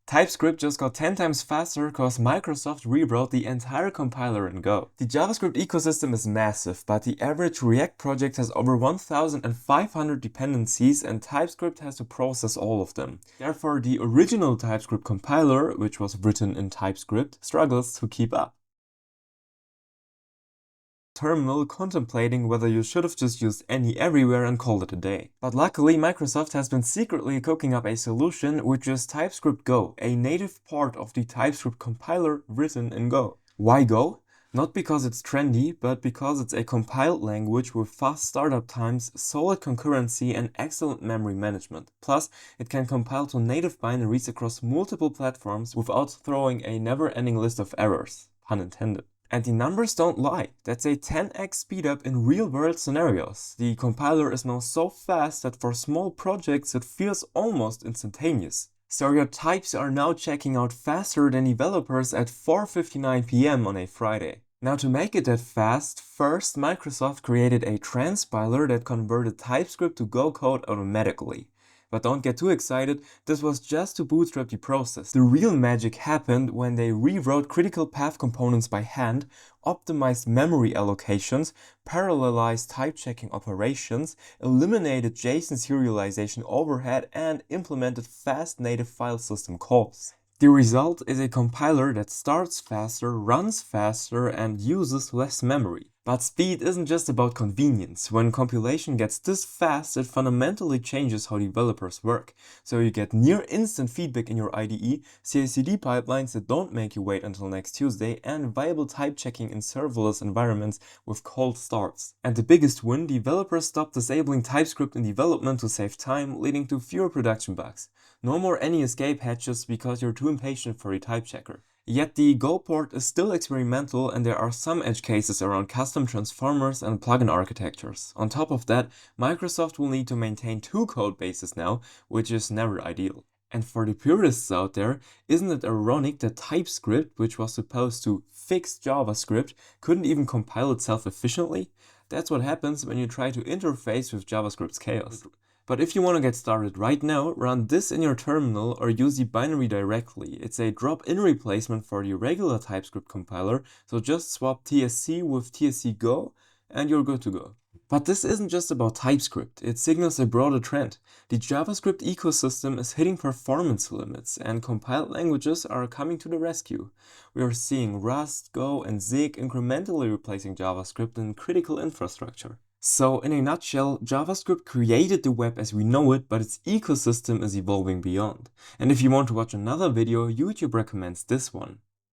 TypeScript just got 10 times faster because Microsoft rewrote the entire compiler in Go. The JavaScript ecosystem is massive, but the average React project has over 1,500 dependencies and TypeScript has to process all of them. Therefore, the original TypeScript compiler, which was written in TypeScript, struggles to keep up. Terminal contemplating whether you should have just used any everywhere and called it a day. But luckily, Microsoft has been secretly cooking up a solution which is TypeScript Go, a native part of the TypeScript compiler written in Go. Why Go? Not because it's trendy, but because it's a compiled language with fast startup times, solid concurrency, and excellent memory management. Plus, it can compile to native binaries across multiple platforms without throwing a never-ending list of errors. Pun intended. And the numbers don't lie. That's a 10x speedup in real-world scenarios. The compiler is now so fast that for small projects it feels almost instantaneous. So your types are now checking out faster than developers at 4:59 PM on a Friday. Now to make it that fast, first Microsoft created a transpiler that converted TypeScript to Go code automatically. But don't get too excited, this was just to bootstrap the process. The real magic happened when they rewrote critical path components by hand, optimized memory allocations, parallelized type checking operations, eliminated JSON serialization overhead, and implemented fast native file system calls. The result is a compiler that starts faster, runs faster, and uses less memory. But speed isn't just about convenience. When compilation gets this fast, it fundamentally changes how developers work. So you get near instant feedback in your IDE, CI/CD pipelines that don't make you wait until next Tuesday, and viable type checking in serverless environments with cold starts. And the biggest win, developers stopped disabling TypeScript in development to save time, leading to fewer production bugs. No more any escape hatches because you're too impatient for a type checker. Yet the Go port is still experimental and there are some edge cases around custom transformers and plugin architectures. On top of that, Microsoft will need to maintain two code bases now, which is never ideal. And for the purists out there, isn't it ironic that TypeScript, which was supposed to fix JavaScript, couldn't even compile itself efficiently? That's what happens when you try to interface with JavaScript's chaos. But if you want to get started right now, run this in your terminal or use the binary directly. It's a drop-in replacement for the regular TypeScript compiler, so just swap TSC with TSC Go and you're good to go. But this isn't just about TypeScript, it signals a broader trend. The JavaScript ecosystem is hitting performance limits and compiled languages are coming to the rescue. We are seeing Rust, Go, and Zig incrementally replacing JavaScript in critical infrastructure. So in a nutshell, JavaScript created the web as we know it, but its ecosystem is evolving beyond. And if you want to watch another video, YouTube recommends this one.